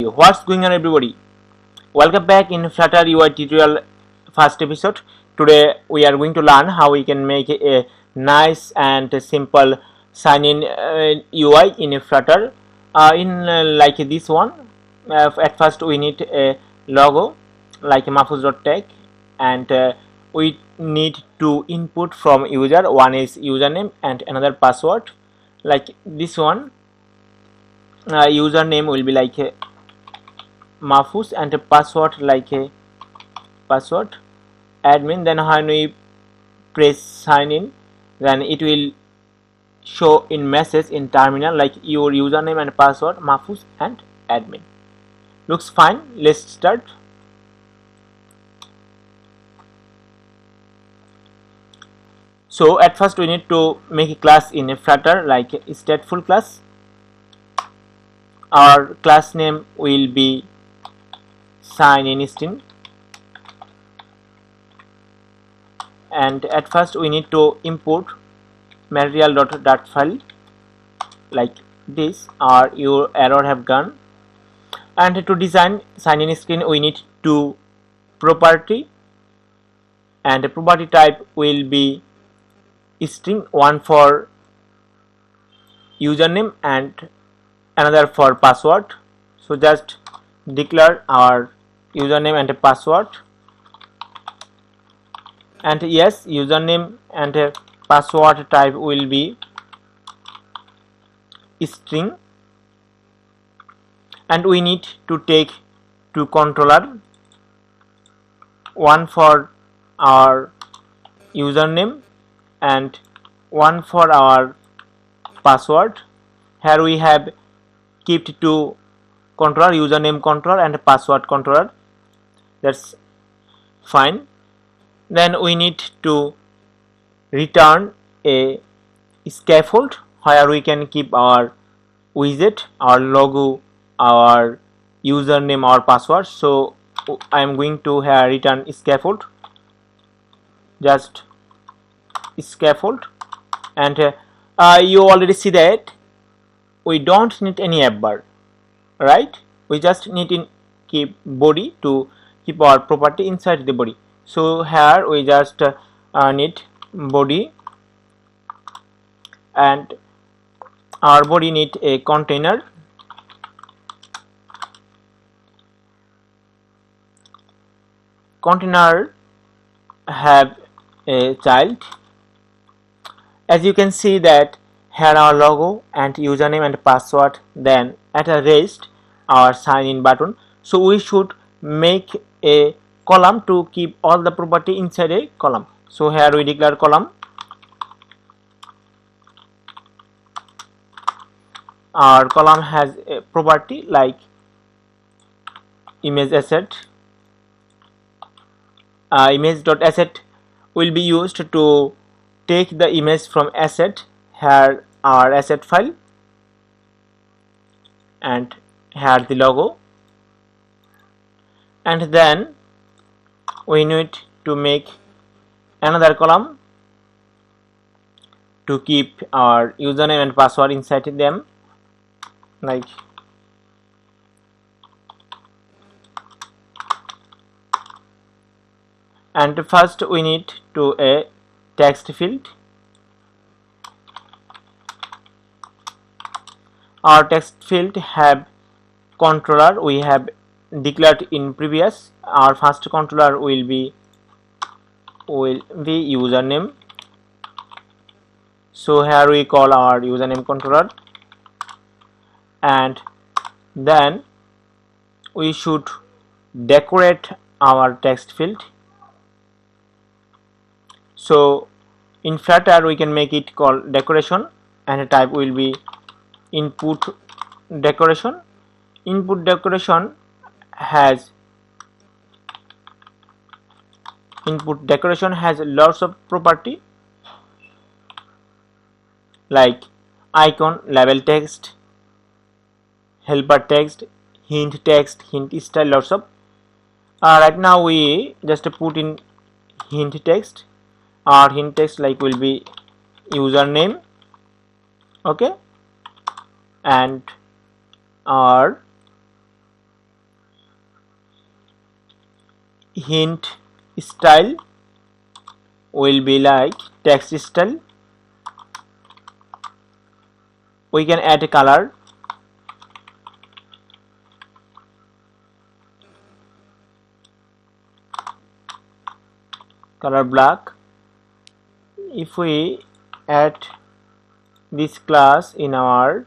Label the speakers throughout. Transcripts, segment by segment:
Speaker 1: What's going on, everybody? Welcome back in Flutter UI tutorial first episode. Today we are going to learn how we can make a nice and simple sign-in UI in a Flutter like this one. At first we need a logo like mahfuz.tech, and we need to input from user. One is username and another password, like this one. Username will be like a mahfuz and a password like a password admin. Then when we press sign in, then it will show in message in terminal like your username and password mahfuz and admin. Looks fine. Let's start. So at first we need to make a class in a Flutter, like a stateful class. Our class name will be sign in string, and at first we need to import material.dart file like this, or your error have gone. And to design sign in screen we need two property, and the property type will be string, one for username and another for password. So just declare our username and a password, and yes, username and a password type will be string, and we need to take two controller, one for our username and one for our password. Here we have kept two controller, username controller and password controller. That's fine. Then we need to return a scaffold where we can keep our widget, our logo, our username, our password. So I am going to here return scaffold, just scaffold. And you already see that we don't need any app bar, right? We just need to keep body to keep our property inside the body. So here we just need body, and our body need a container. Container have a child. As you can see that here our logo and username and password, then at a rest our sign in button. So we should make a column to keep all the property inside a column. So here we declare column. Our column has a property like image asset. Image.asset will be used to take the image from asset. Here our asset file, and here the logo. And then we need to make another column to keep our username and password inside them, like and first we need to a text field. Our text field have controller we have declared in previous. Our first controller will be username. So here we call our username controller, and then we should decorate our text field. So in Flutter we can make it called decoration, and the type will be input decoration. Input decoration has lots of property like icon, label text, helper text, hint style, lots of. Right now we just put in hint text. Our hint text like will be username, okay, and our hint style will be like text style. We can add a color. Color black. If we add this class in our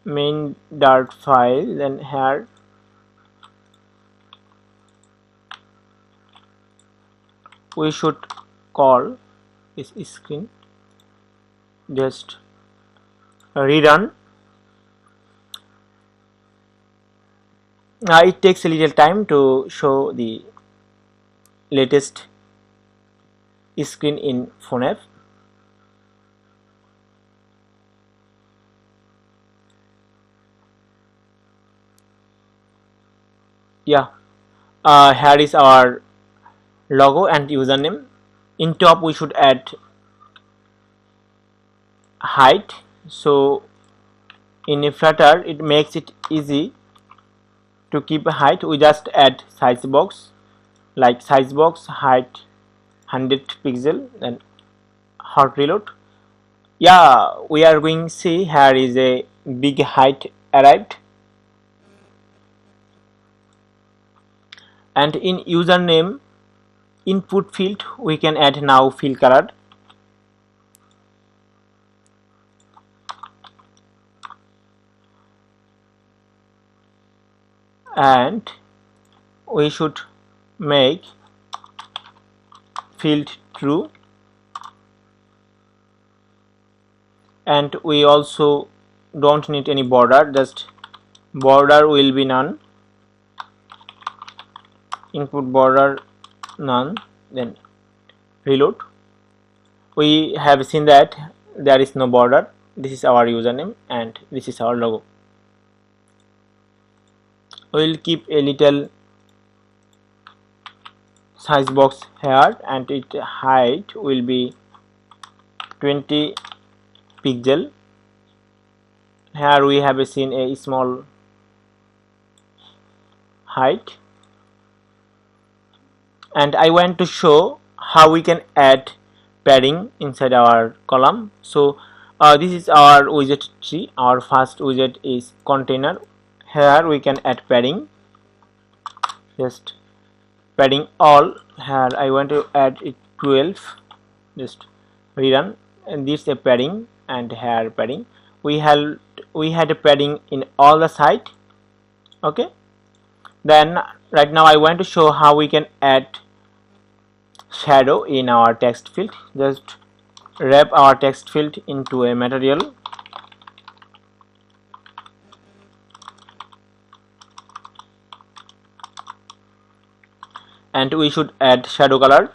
Speaker 1: main Dart file, then here we should call this screen, just rerun. Now it takes a little time to show the latest screen in phone app. Yeah, here is our logo and username. In top we should add height. So in a Flutter it makes it easy to keep a height. We just add size box, like size box height 100 pixel, and hot reload. Yeah, we are going to see here is a big height arrived. And in username input field we can add now fill color. And we should make field true, and we also don't need any border, just border will be none, input border none, then reload. We have seen that there is no border. This is our username and this is our logo. We will keep a little size box here, and its height will be 20 pixel. Here we have seen a small height, and I want to show how we can add padding inside our column. So this is our widget tree. Our first widget is container. Here we can add padding, just padding all. Here I want to add it 12, just rerun, and this is a padding, and here padding. We had a padding in all the site. Okay, then right now I want to show how we can add shadow in our text field. Just wrap our text field into a material, and we should add shadow color.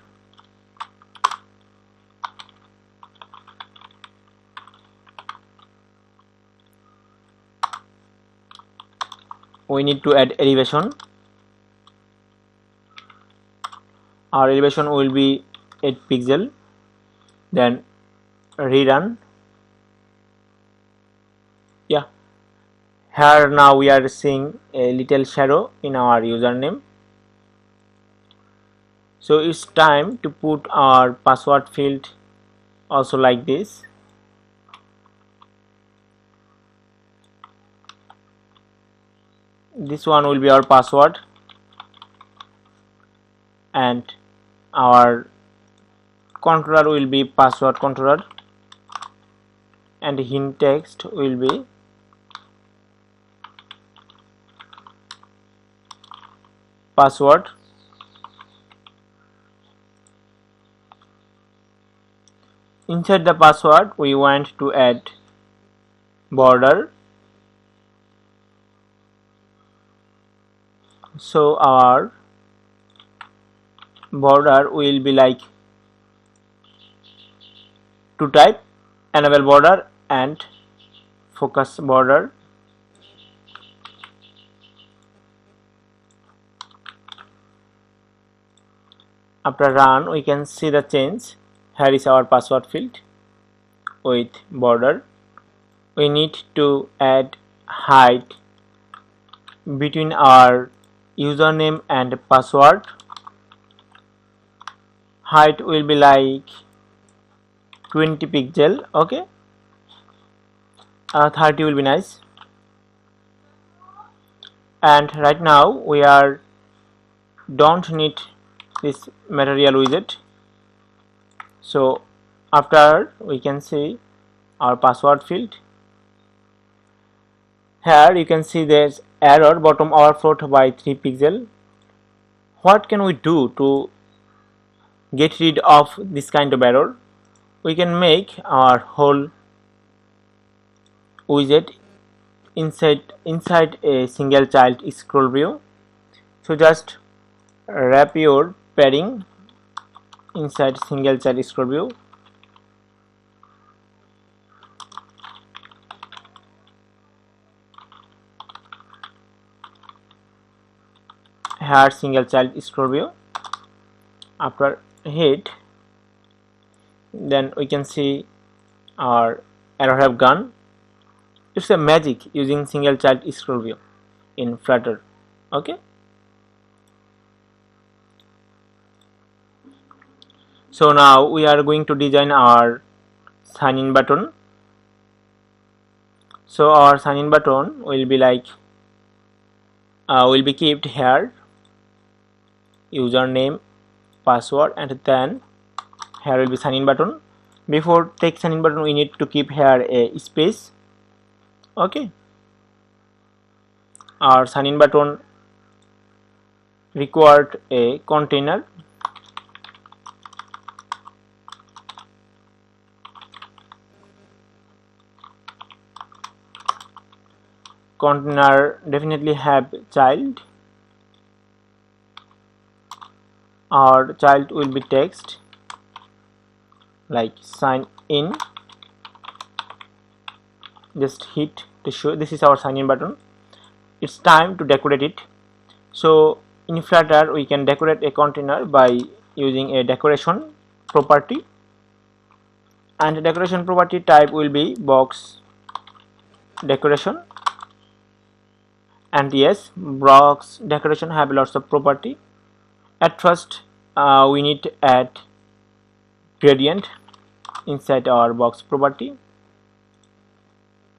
Speaker 1: We need to add elevation. Our elevation will be 8 pixel. Then rerun. Yeah, here now we are seeing a little shadow in our username. So it's time to put our password field also like this. This one will be our password, and our controller will be password controller, and hint text will be password. Inside the password we want to add border. So our border will be like two type, enable border and focus border. After run we can see the change. Here is our password field with border. We need to add height between our username and password. Height will be like 20 pixel. Okay, 30 will be nice. And right now we are don't need this material widget, so after we can see our password field. Here you can see there's error bottom overflowed by 3 pixel. What can we do to get rid of this kind of error? We can make our whole widget inside a single child scroll view. So just wrap your padding inside single child scroll view. Here single child scroll view. After hit, then we can see our error have gone. It's a magic using single child scroll view in Flutter. Okay. So now we are going to design our sign in button. So our sign in button will be like will be kept here, username, password, and then here will be sign in button. Before take sign in button we need to keep here a space. Okay, our sign in button required a container. Container definitely have child. Our child will be text like sign in. Just hit to show this is our sign in button. It's time to decorate it. So in Flutter we can decorate a container by using a decoration property, and the decoration property type will be box decoration. And yes, box decoration have lots of property. At first we need to add gradient inside our box property.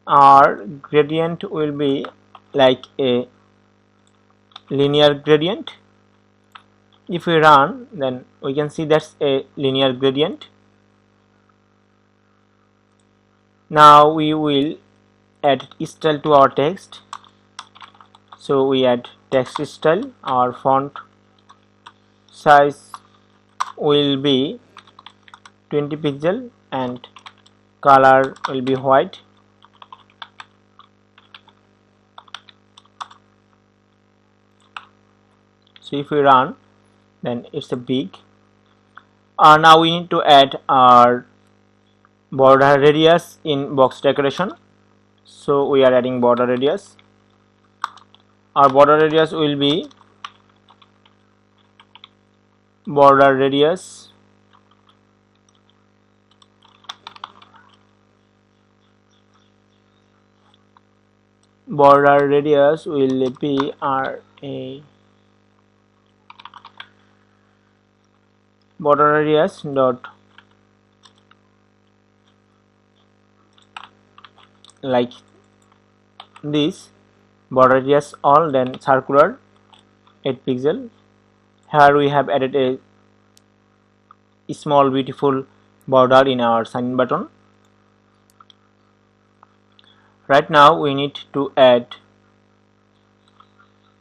Speaker 1: Our gradient will be like a linear gradient. If we run, then we can see that's a linear gradient. Now we will add style to our text. So we add text style. Our font size will be 20 pixel and color will be white. So if we run, then it's a big. Now we need to add our border radius in box decoration. So we are adding border radius. Our border radius will be border radius will be border radius dot like this, border radius all, then circular 8 pixel. Here we have added a small beautiful border in our sign button. Right now we need to add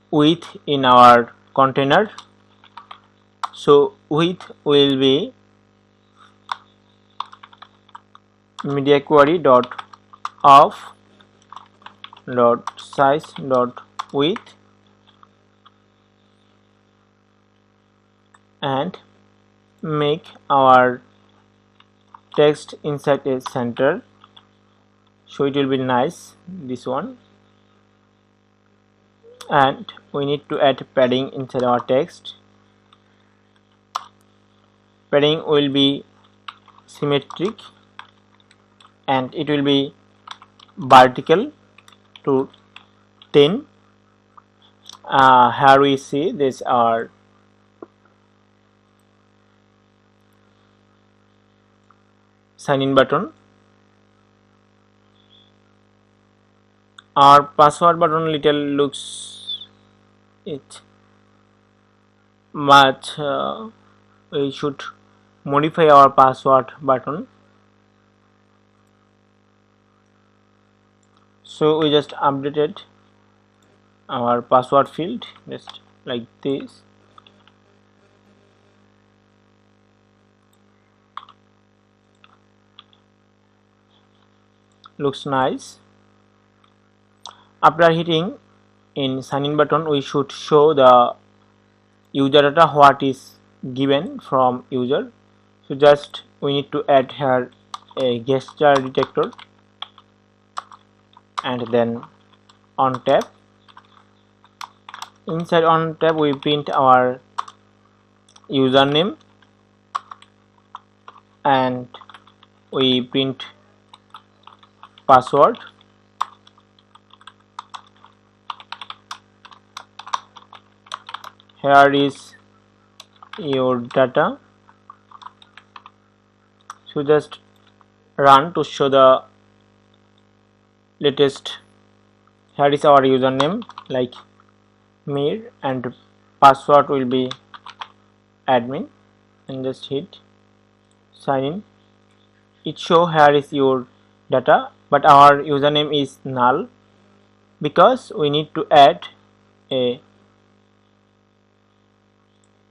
Speaker 1: width in our container. So width will be media query dot of dot size dot width, and make our text inside a center, so it will be nice, this one. And we need to add padding inside our text. Padding will be symmetric and it will be vertical to 10, here we see this our sign in button. Our password button little looks it much. We should modify our password button. So we just updated our password field just like this. Looks nice. After hitting in sign in button, we should show the user data what is given from user. So just we need to add here a gesture detector and then on tab. Inside on tab we print our username and we print password. Here is your data. So just run to show the latest. Here is our username like Mir and password will be admin, and just hit sign in. It show here is your data, but our username is null because we need to add a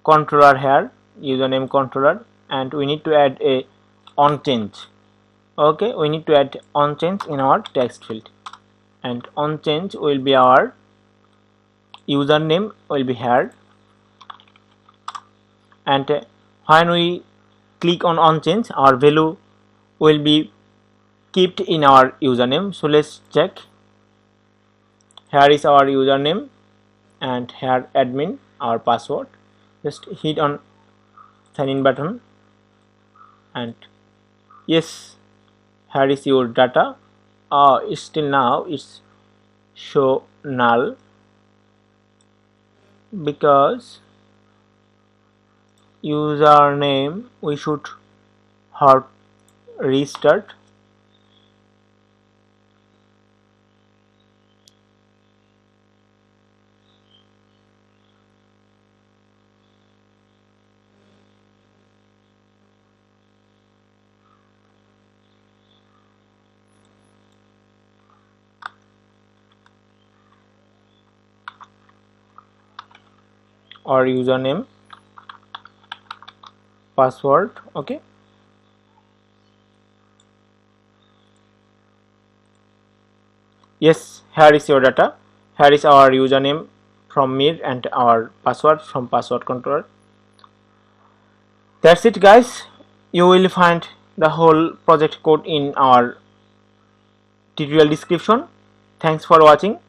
Speaker 1: controller here, username controller, and we need to add a on change. Okay, we need to add on change in our text field, and on change will be our username will be here, and when we click on change, our value will be kept in our username. So let's check. Here is our username and here admin, our password. Just hit on sign in button and yes, here is your data. Still now it's show null because username we should hard restart. Or username, password. Okay, yes, here is your data. Here is our username from Mir and our password from password controller. That's it guys. You will find the whole project code in our tutorial description. Thanks for watching.